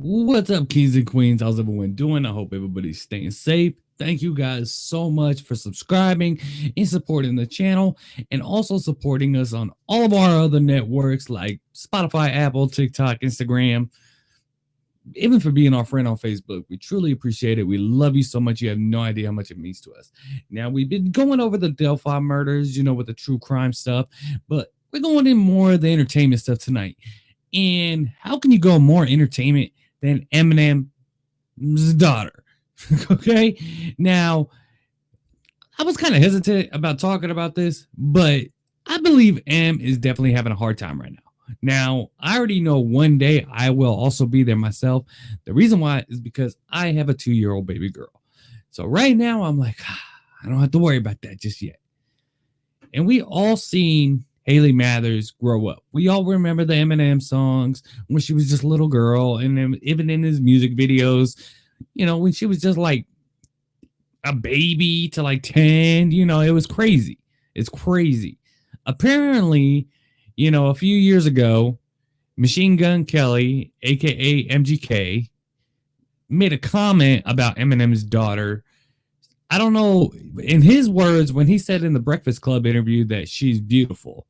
What's up, kings and queens? How's everyone doing? I hope everybody's staying safe. Thank you guys so much for subscribing and supporting the channel, and also supporting us on all of our other networks like Spotify, Apple, TikTok, Instagram, even for being our friend on Facebook. We truly appreciate it. We love you so much. You have no idea how much it means to us. Now, we've been going over the Delphi murders, with the true crime stuff, but we're going in more of the entertainment stuff tonight. And how can you go more entertainment than Eminem's daughter? Okay. Now, I was kind of hesitant about talking about this, but I believe M is definitely having a hard time right now. Now, I already know one day I will also be there myself. The reason why is because I have a 2-year-old baby girl. So right now I'm like, I don't have to worry about that just yet. And we all seen Hailie Mathers grow up. We all remember the Eminem songs when she was just a little girl, and then even in his music videos, when she was just like a baby to like 10, it was crazy. It's crazy. Apparently, a few years ago, Machine Gun Kelly, aka MGK, made a comment about Eminem's daughter. I don't know, in his words, when he said in the Breakfast Club interview that she's beautiful.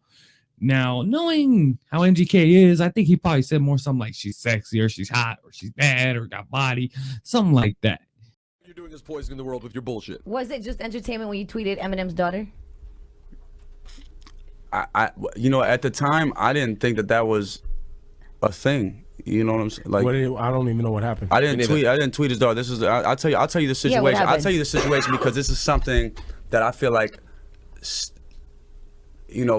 Now, knowing how MGK is, I think he probably said more something like she's sexy, or she's hot, or she's bad, or got body, something like that. You're doing is poisoning the world with your bullshit. Was it just entertainment when you tweeted Eminem's daughter? At the time, I didn't think that was a thing. You know what I'm saying? Like, I don't even know what happened. I didn't tweet his daughter. This is. I'll tell you the situation. I'll tell you the situation because this is something that I feel like,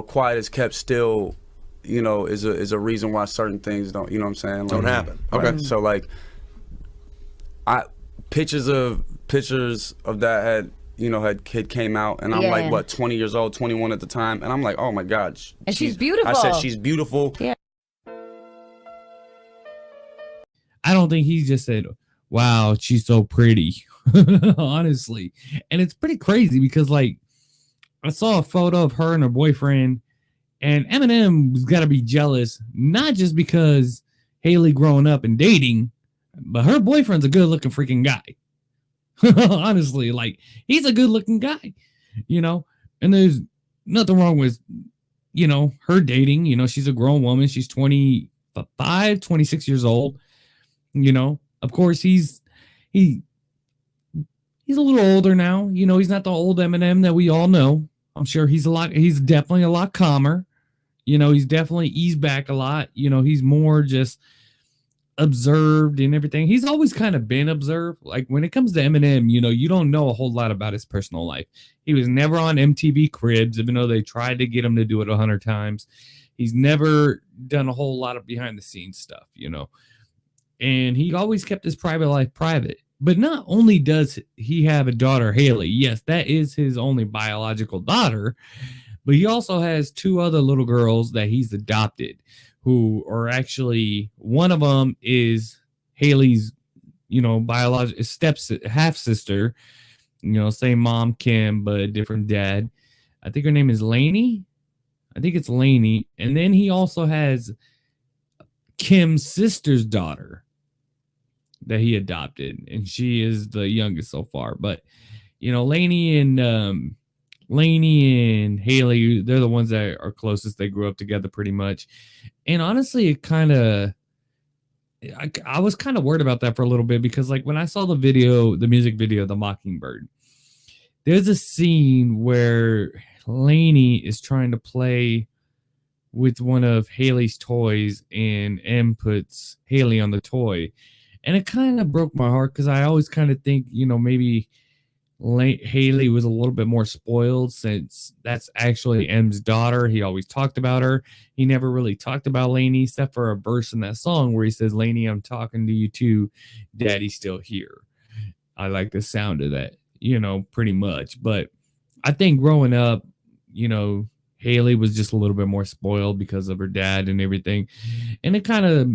quiet is kept still. Is a reason why certain things don't. You know what I'm saying? Like, don't happen. Okay. Right? So like, pictures of that had came out, and I'm like, what, 20 years old, 21 at the time, and I'm like, oh my God. And she's beautiful. I said she's beautiful. Yeah. I don't think he just said, wow, she's so pretty, honestly. And it's pretty crazy because, like, I saw a photo of her and her boyfriend, and Eminem's got to be jealous, not just because Hailie growing up and dating, but her boyfriend's a good-looking freaking guy. Honestly, like, he's a good-looking guy, and there's nothing wrong with, her dating. She's a grown woman. She's 25, 26 years old. Of course, he's a little older now. He's not the old Eminem that we all know. I'm sure he's definitely a lot calmer. He's definitely eased back a lot. He's more just observed and everything. He's always kind of been observed. Like, when it comes to Eminem, you don't know a whole lot about his personal life. He was never on MTV Cribs, even though they tried to get him to do it 100 times. He's never done a whole lot of behind the scenes stuff, and he always kept his private life private. But not only does he have a daughter, Hailie, yes, that is his only biological daughter, but he also has 2 other little girls that he's adopted, who are actually, one of them is Hailie's, biological half sister, same mom, Kim, but a different dad. I think her name is Lainey. I think it's Lainey. And then he also has Kim's sister's daughter that he adopted, and she is the youngest so far. But Lainey and Hailie, they're the ones that are closest. They grew up together pretty much. And honestly, it kind of, I was kind of worried about that for a little bit, because like when I saw the music video, The Mockingbird, there's a scene where Lainey is trying to play with one of Hailie's toys, and M puts Hailie on the toy. And it kind of broke my heart, because I always kind of think, maybe Hailie was a little bit more spoiled, since that's actually M's daughter. He always talked about her. He never really talked about Lainey, except for a verse in that song where he says, Lainey, I'm talking to you too. Daddy's still here. I like the sound of that, pretty much. But I think growing up, Hailie was just a little bit more spoiled because of her dad and everything. And it kind of,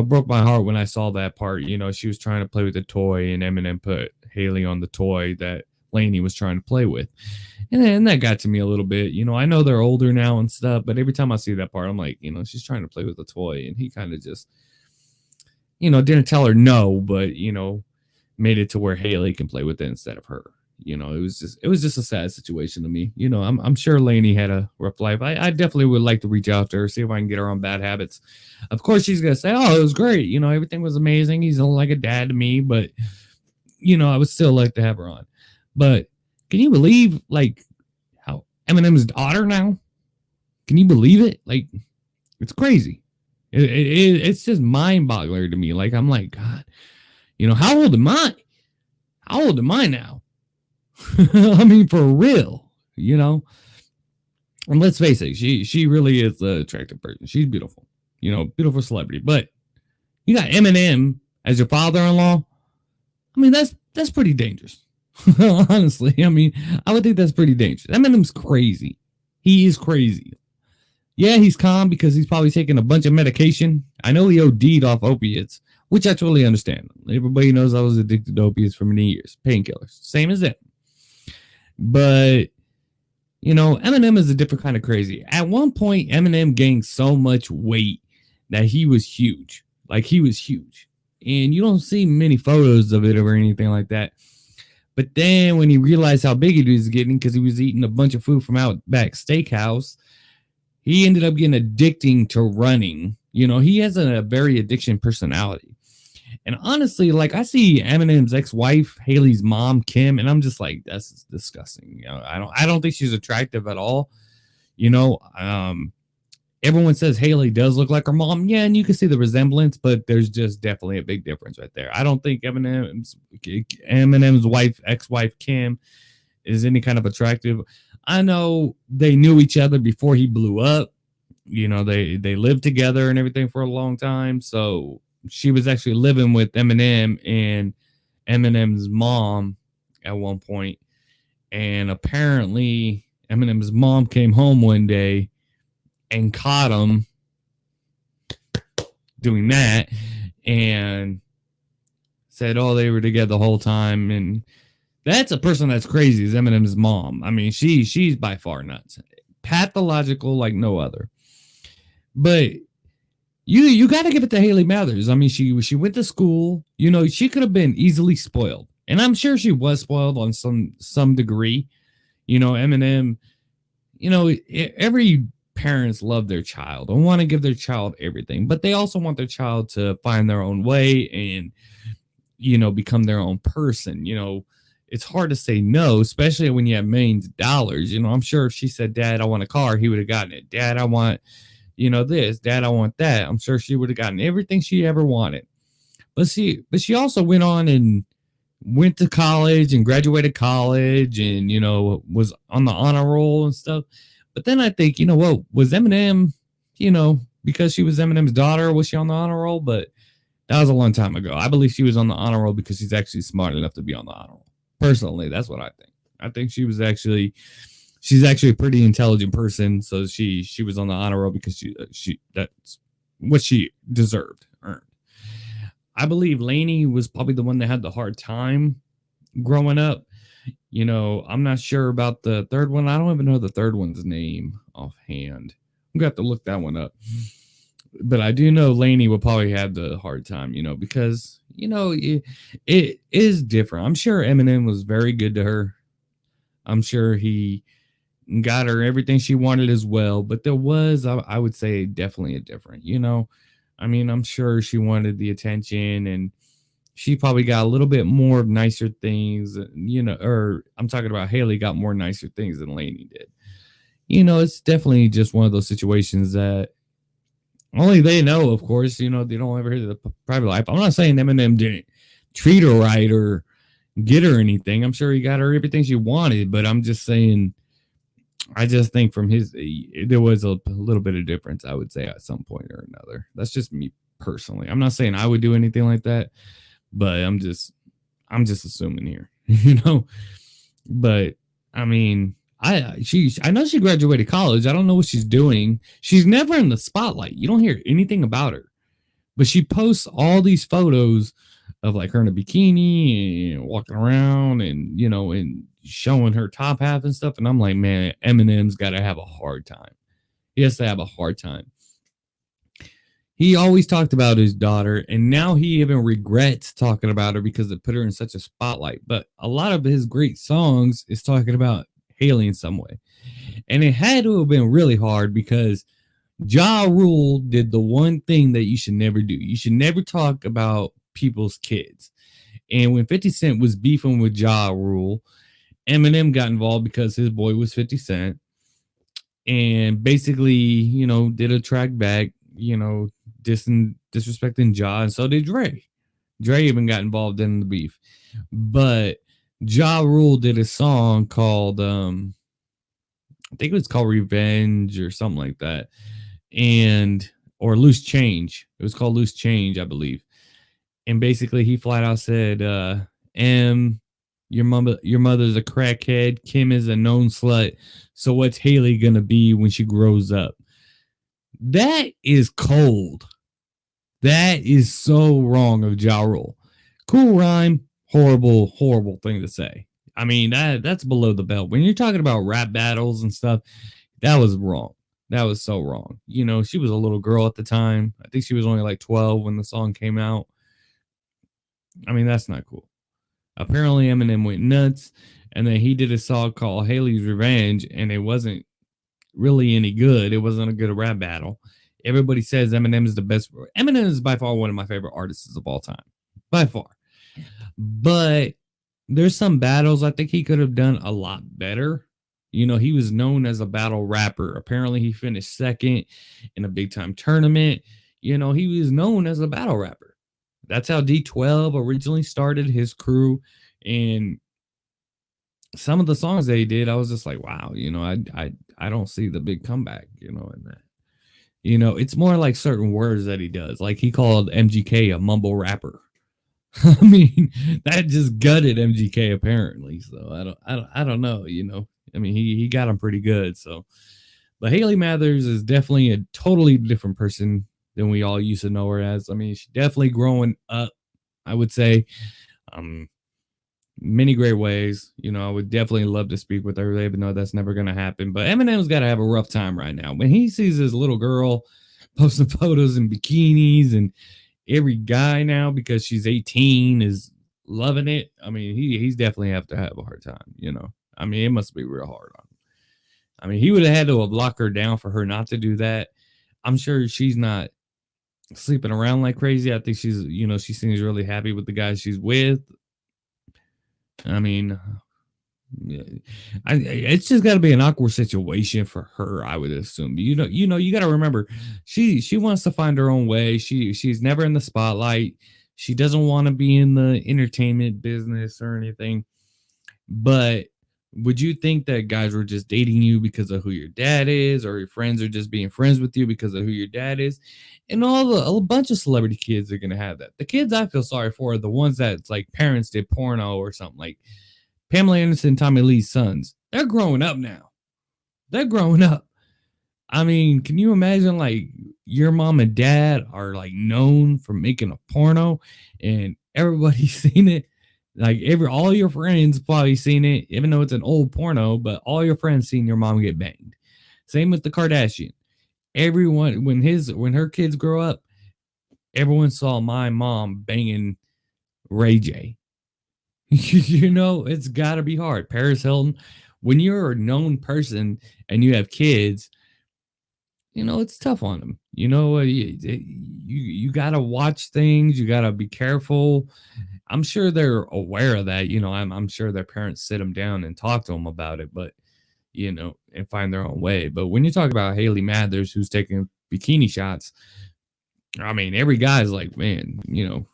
broke my heart when I saw that part. She was trying to play with a toy, and Eminem put Hailie on the toy that Lainey was trying to play with. And that got to me a little bit. I know they're older now and stuff, but every time I see that part, I'm like, she's trying to play with a toy. And he kind of just, didn't tell her no, but made it to where Hailie can play with it instead of her. It was just a sad situation to me. I'm sure Lainey had a rough life. I definitely would like to reach out to her, see if I can get her on Bad Habits. Of course, she's gonna say, "Oh, it was great. Everything was amazing. He's like a dad to me." But I would still like to have her on. But can you believe like how Eminem's daughter now? Can you believe it? Like, it's crazy. It's just mind-boggling to me. Like, I'm like, God, how old am I? How old am I now? I mean, for real, And let's face it, she really is an attractive person. She's beautiful, beautiful celebrity. But you got Eminem as your father-in-law. I mean, that's pretty dangerous. Honestly, I mean, I would think that's pretty dangerous. Eminem's crazy. He is crazy. Yeah, he's calm because he's probably taking a bunch of medication. I know he OD'd off opiates, which I totally understand. Everybody knows I was addicted to opiates for many years. Painkillers. Same as them. But, Eminem is a different kind of crazy. At one point, Eminem gained so much weight that he was huge. Like, he was huge. And you don't see many photos of it or anything like that. But then when he realized how big he was getting, because he was eating a bunch of food from Outback Steakhouse, he ended up getting addicting to running. He has a very addiction personality. And honestly, like, I see Eminem's ex-wife, Hailie's mom, Kim, and I'm just like, that's disgusting. I don't think she's attractive at all. Everyone says Hailie does look like her mom. Yeah, and you can see the resemblance, but there's just definitely a big difference right there. I don't think Eminem's wife, ex-wife, Kim, is any kind of attractive. I know they knew each other before he blew up. They lived together and everything for a long time. So she was actually living with Eminem and Eminem's mom at one point. And apparently Eminem's mom came home one day and caught him doing that and said, oh, they were together the whole time. And that's a person that's crazy, is Eminem's mom. I mean, she's by far nuts. Pathological like no other. But you got to give it to Hailie Mathers. I mean, she went to school. She could have been easily spoiled. And I'm sure she was spoiled on some degree. Eminem, every parents love their child and want to give their child everything, but they also want their child to find their own way and, become their own person. It's hard to say no, especially when you have millions of dollars. I'm sure if she said, Dad, I want a car, he would have gotten it. Dad, I want, this. Dad, I want that. I'm sure she would have gotten everything she ever wanted. But she also went on and went to college and graduated college and, was on the honor roll and stuff. But then I think, what was Eminem, because she was Eminem's daughter, was she on the honor roll? But that was a long time ago. I believe she was on the honor roll because she's actually smart enough to be on the honor roll. Personally, that's what I think. I think she's actually a pretty intelligent person. So she was on the honor roll because she that's what she deserved, earned. I believe Lainey was probably the one that had the hard time growing up. I'm not sure about the third one. I don't even know the third one's name offhand. I'm going to have to look that one up. But I do know Lainey will probably have the hard time, because, it is different. I'm sure Eminem was very good to her. I'm sure he got her everything she wanted as well. But there was, I would say, definitely a different, I mean, I'm sure she wanted the attention and she probably got a little bit more nicer things, or I'm talking about Hailie got more nicer things than Lainey did. It's definitely just one of those situations that only they know, of course. They don't ever hear the private life. I'm not saying Eminem didn't treat her right or get her anything. I'm sure he got her everything she wanted, but I'm just saying, I just think from there was a little bit of difference, I would say, at some point or another. That's just me personally. I'm not saying I would do anything like that, but I'm just assuming here, But I mean, I know she graduated college. I don't know what she's doing. She's never in the spotlight. You don't hear anything about her, but she posts all these photos of like her in a bikini and walking around and, and showing her top half and stuff. And I'm like, man, Eminem's got to have a hard time. He has to have a hard time. He always talked about his daughter, and now he even regrets talking about her because it put her in such a spotlight. But a lot of his great songs is talking about Hailie in some way. And it had to have been really hard because Ja Rule did the one thing that you should never do. You should never talk about people's kids. And when 50 Cent was beefing with Ja Rule, Eminem got involved because his boy was 50 Cent and basically, did a track back, disrespecting Ja, and so did Dre. Dre even got involved in the beef. But Ja Rule did a song called I think it was called Revenge or something like that. Or Loose Change. It was called Loose Change, I believe. And basically he flat out said, your mother's a crackhead, Kim is a known slut. So what's Hailie gonna be when she grows up? That is cold. That is so wrong of Ja Rule. Cool rhyme, horrible thing to say. I mean, that's below the belt. When you're talking about rap battles and stuff, that was wrong. That was so wrong. She was a little girl at the time. I think she was only like 12 when the song came out. I mean, that's not cool. Apparently, Eminem went nuts, and then he did a song called Hailie's Revenge, and it wasn't really any good. It wasn't a good rap battle. Everybody says Eminem is the best. Eminem is by far one of my favorite artists of all time. By far. But there's some battles I think he could have done a lot better. He was known as a battle rapper. Apparently, he finished second in a big time tournament. He was known as a battle rapper. That's how D12 originally started his crew. And some of the songs they did, I was just like, wow, I don't see the big comeback, in that. It's more like certain words that he does. Like he called MGK a mumble rapper. I mean, that just gutted MGK apparently. So I don't know, I mean, he got him pretty good. So, but Hailie Mathers is definitely a totally different person than we all used to know her as. I mean, she's definitely growing up, I would say, many great ways. I would definitely love to speak with her, even though that's never going to happen. But Eminem's got to have a rough time right now. When he sees his little girl posting photos in bikinis, and every guy now, because she's 18, is loving it. I mean, he's definitely have to have a hard time, I mean, it must be real hard on him. I mean, he would have had to have locked her down for her not to do that. I'm sure she's not sleeping around like crazy. I think she's, she seems really happy with the guys she's with. I mean, it's just got to be an awkward situation for her, I would assume. You got to remember, she wants to find her own way. She's never in the spotlight. She doesn't want to be in the entertainment business or anything. But would you think that guys were just dating you because of who your dad is, or your friends are just being friends with you because of who your dad is? And a bunch of celebrity kids are going to have that. The kids I feel sorry for are the ones that like parents did porno or something, like Pamela Anderson, Tommy Lee's sons. They're growing up now. They're growing up. I mean, can you imagine like your mom and dad are like known for making a porno and everybody's seen it? Like all your friends probably seen it, even though it's an old porno, but all your friends seen your mom get banged. Same with the Kardashian. Everyone, when her kids grow up, everyone saw my mom banging Ray J. It's got to be hard. Paris Hilton, when you're a known person and you have kids, it's tough on them. You got to watch things. You got to be careful. I'm sure they're aware of that. I'm sure their parents sit them down and talk to them about it, but, and find their own way. But when you talk about Hailie Mathers, who's taking bikini shots, I mean, every guy's like, man, you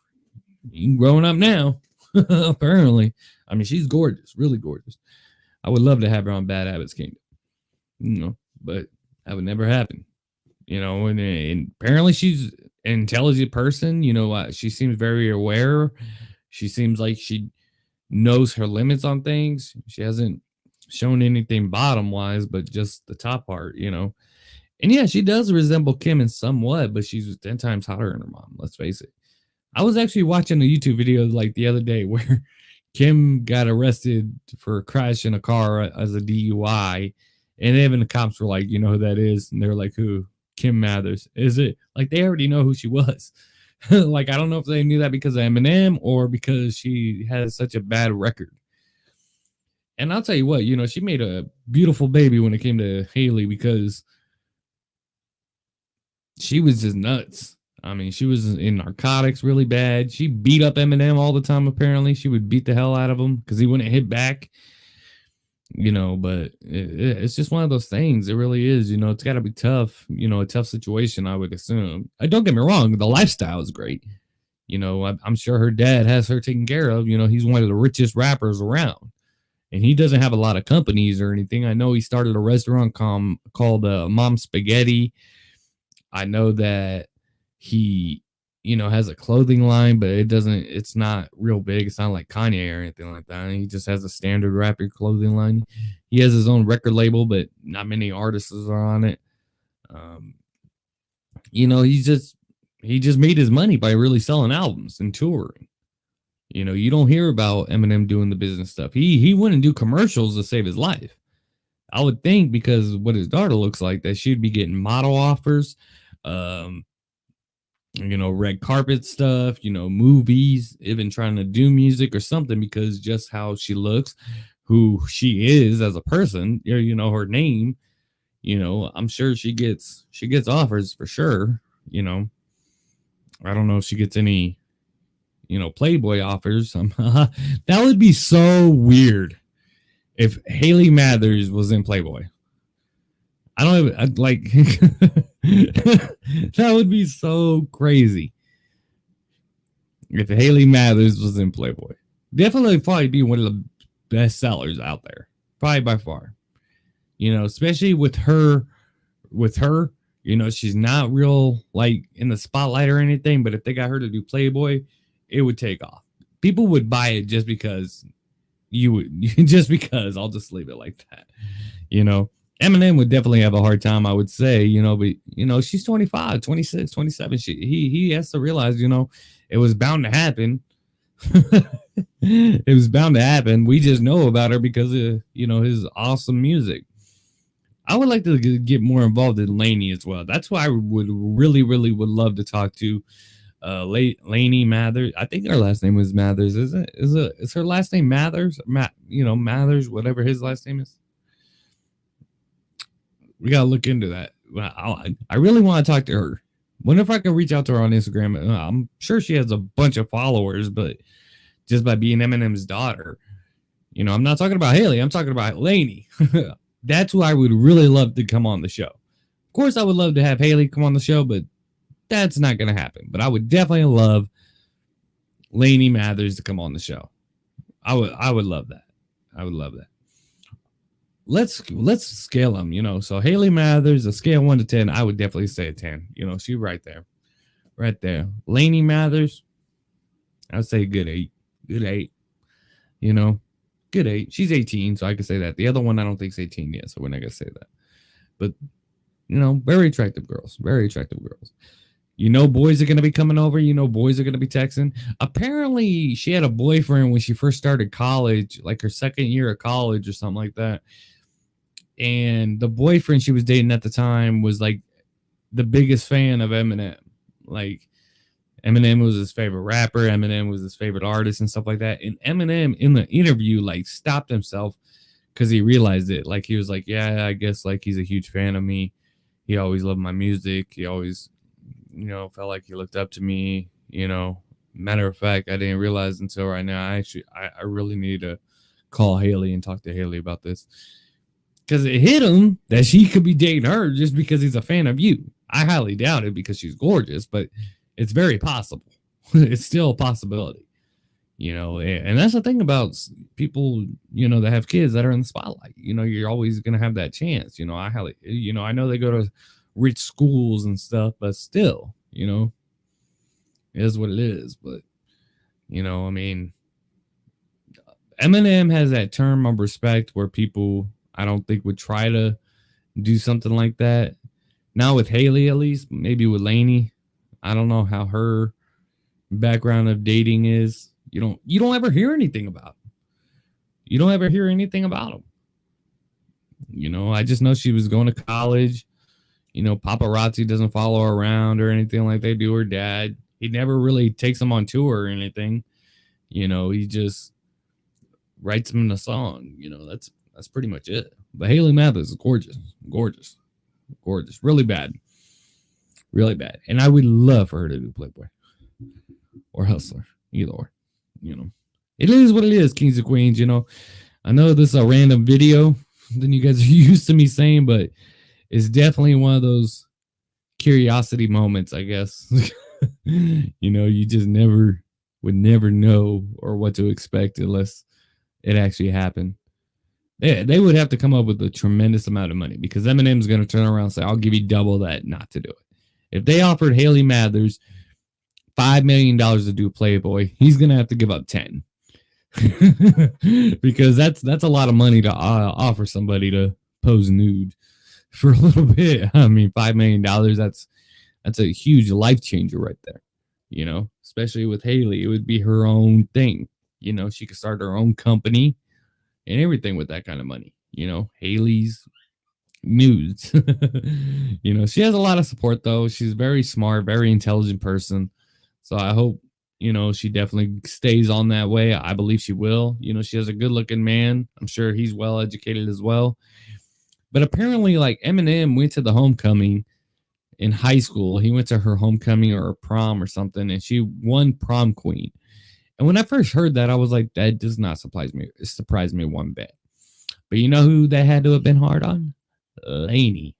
growing up now, apparently. I mean, she's gorgeous, really gorgeous. I would love to have her on Bad Habits King, but that would never happen, and apparently she's an intelligent person. She seems very aware. She seems like she knows her limits on things. She hasn't shown anything bottom wise, but just the top part, And yeah, she does resemble Kim in somewhat, but she's 10 times hotter than her mom. Let's face it. I was actually watching a YouTube video like the other day where Kim got arrested for crashing a car as a DUI. And even the cops were like, you know who that is? And they're like, who? Kim Mathers? Is it like they already know who she was? Like, I don't know if they knew that because of Eminem or because she has such a bad record. And I'll tell you what, she made a beautiful baby when it came to Hailie because she was just nuts. I mean, she was in narcotics really bad. She beat up Eminem all the time, apparently. She would beat the hell out of him because he wouldn't hit back. But it's just one of those things. It really is. It's got to be tough. A tough situation, I would assume. Don't get me wrong. The lifestyle is great. I'm sure her dad has her taken care of. He's one of the richest rappers around. And he doesn't have a lot of companies or anything. I know he started a restaurant called Mom Spaghetti. I know that he, has a clothing line, but it's not real big. It's not like Kanye or anything like that. He just has a standard rapper clothing line. He has his own record label, but not many artists are on it. He just made his money by really selling albums and touring. You don't hear about Eminem doing the business stuff. He wouldn't do commercials to save his life. I would think because what his daughter looks like, that she'd be getting model offers, red carpet stuff, movies, even trying to do music or something, because just how she looks, who she is as a person, her name, I'm sure she gets offers for sure. I don't know if she gets any, Playboy offers. That would be so weird if Hailie Mathers was in Playboy. I don't even like that would be so crazy if Hailie Mathers was in Playboy. Definitely probably be one of the best sellers out there. Probably by far. Especially with her, she's not real like in the spotlight or anything, but if they got her to do Playboy, it would take off. People would buy it just because just because. I'll just leave it like that. Eminem would definitely have a hard time, I would say, but she's 25, 26, 27. He has to realize, it was bound to happen. It was bound to happen. We just know about her because of, his awesome music. I would like to get more involved in Lainey as well. That's why I would really, really would love to talk to Lainey Mathers. I think her last name was Mathers. Is her last name Mathers? Mathers, whatever his last name is. We gotta look into that. I really want to talk to her. Wonder if I can reach out to her on Instagram. I'm sure she has a bunch of followers, but just by being Eminem's daughter, I'm not talking about Hailie. I'm talking about Lainey. That's who I would really love to come on the show. Of course, I would love to have Hailie come on the show, but that's not going to happen. But I would definitely love Lainey Mathers to come on the show. I would love that. I would love that. Let's scale them, So Hailie Mathers, a scale 1 to 10, I would definitely say a 10. She's right there. Right there. Lainey Mathers, I would say good 8. Good 8. Good 8. She's 18, so I could say that. The other one I don't think is 18 yet, so we're not gonna say that. But very attractive girls. Very attractive girls. Boys are going to be coming over. Boys are going to be texting. Apparently, she had a boyfriend when she first started college, like her second year of college or something like that. And the boyfriend she was dating at the time was like the biggest fan of Eminem. Like Eminem was his favorite rapper. Eminem was his favorite artist and stuff like that. And Eminem in the interview, like stopped himself because he realized it. Like he was like, yeah, I guess like he's a huge fan of me. He always loved my music. He always, felt like he looked up to me. Matter of fact, I didn't realize until right now. I really need to call Hailie and talk to Hailie about this. Because it hit him that she could be dating her just because he's a fan of you. I highly doubt it because she's gorgeous, but it's very possible. It's still a possibility, and that's the thing about people, that have kids that are in the spotlight. You're always going to have that chance. I know they go to rich schools and stuff, but still, it is what it is. But, Eminem has that term of respect where people, I don't think would try to do something like that. Now with Hailie, at least, maybe with Lainey, I don't know how her background of dating is. You don't ever hear anything about him. You don't ever hear anything about him. I just know she was going to college. paparazzi doesn't follow her around or anything like they do her dad. He never really takes them on tour or anything. He just writes them in a song. That's pretty much it. But Hailie Mathers is gorgeous, really bad. And I would love for her to do Playboy or Hustler, either or. It is what it is, Kings and Queens. I know this is a random video than you guys are used to me saying, but it's definitely one of those curiosity moments, I guess. You just would never know or what to expect unless it actually happened. They would have to come up with a tremendous amount of money because Eminem's going to turn around and say, I'll give you double that not to do it. If they offered Hailie Mathers $5 million to do Playboy, he's going to have to give up 10. Because that's a lot of money to offer somebody to pose nude for a little bit. I mean, $5 million, that's a huge life changer right there. Especially with Hailie, it would be her own thing. She could start her own company and everything with that kind of money. Hailie's nudes. She has a lot of support though. She's very smart, very intelligent person. So I hope she definitely stays on that way. I believe she will. She has a good looking man. I'm sure he's well educated as well. But apparently, like, Eminem went to the homecoming in high school. He went to her homecoming or prom or something, and she won prom queen. And when I first heard that, I was like, that does not surprise me. It surprised me one bit. But you know who that had to have been hard on? Lainey.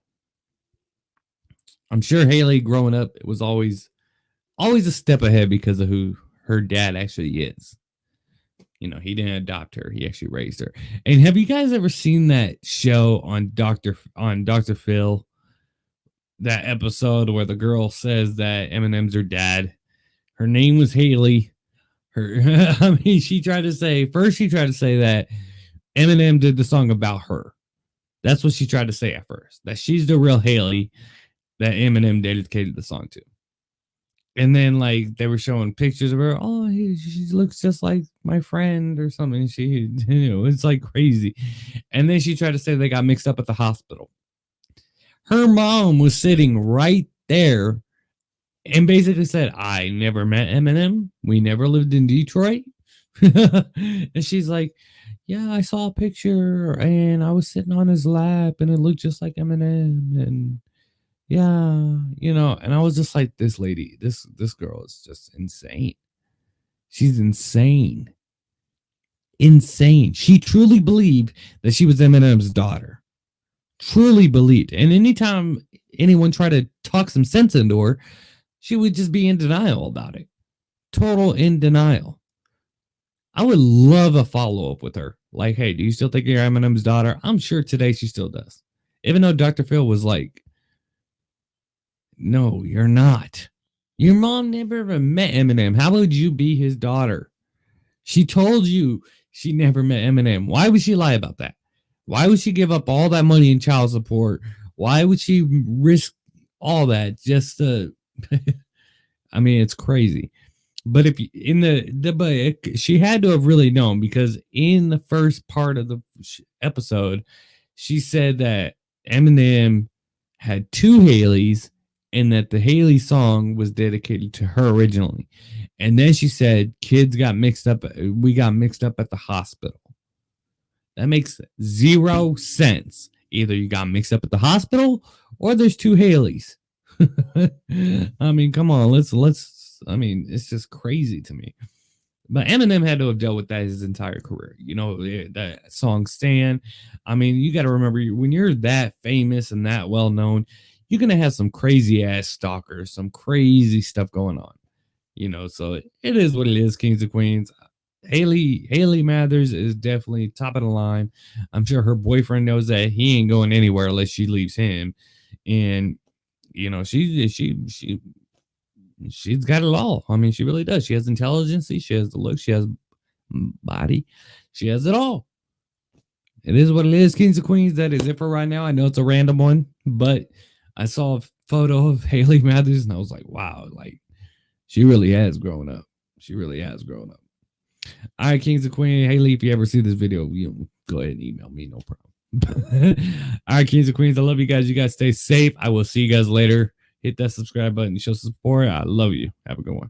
I'm sure Hailie growing up, it was always a step ahead because of who her dad actually is. He didn't adopt her. He actually raised her. And have you guys ever seen that show on Dr. Phil? That episode where the girl says that Eminem's her dad. Her name was Hailie. She tried to say that Eminem did the song about her. That's what she tried to say at first. That she's the real Hailie that Eminem dedicated the song to. And then, like, they were showing pictures of her. Oh, she looks just like my friend or something. She, it's like crazy. And then she tried to say they got mixed up at the hospital. Her mom was sitting right there and basically said, I never met Eminem. We never lived in Detroit. And she's like, yeah, I saw a picture and I was sitting on his lap and it looked just like Eminem. And yeah, and I was just like, this lady, this girl is just insane. She's insane. She truly believed that she was Eminem's daughter. Truly believed. And anytime anyone tried to talk some sense into her, she would just be in denial about it. Total in denial. I would love a follow-up with her. Like, hey, do you still think you're Eminem's daughter? I'm sure today she still does. Even though Dr. Phil was like, no, you're not. Your mom never even met Eminem. How would you be his daughter? She told you she never met Eminem. Why would she lie about that? Why would she give up all that money in child support? Why would she risk all that just to... I mean, it's crazy. But if you, she had to have really known, because in the first part of the episode, she said that Eminem had two Hailies and that the Hailie song was dedicated to her originally. And then she said kids got mixed up. We got mixed up at the hospital. That makes zero sense. Either you got mixed up at the hospital or there's two Hailies. I mean, come on, let's I mean, it's just crazy to me. But Eminem had to have dealt with that his entire career. That song Stan. I mean, you got to remember, when you're that famous and that well known, you're going to have some crazy ass stalkers, some crazy stuff going on. So it is what it is, kings and queens. Hailie Mathers is definitely top of the line. I'm sure her boyfriend knows that he ain't going anywhere unless she leaves him. And she's got it all. I mean, she really does. She has intelligence. She has the look. She has body. She has it all. It is what it is, kings and queens. That is it for right now. I know it's a random one, but I saw a photo of Hailie Mathers and I was like, wow, like, she really has grown up. She really has grown up. All right, kings and queens. Hailie, if you ever see this video, go ahead and email me. No problem. All right, kings and queens, I love you guys. You guys stay safe. I will see you guys later. Hit that subscribe button. Show support. I love you. Have a good one.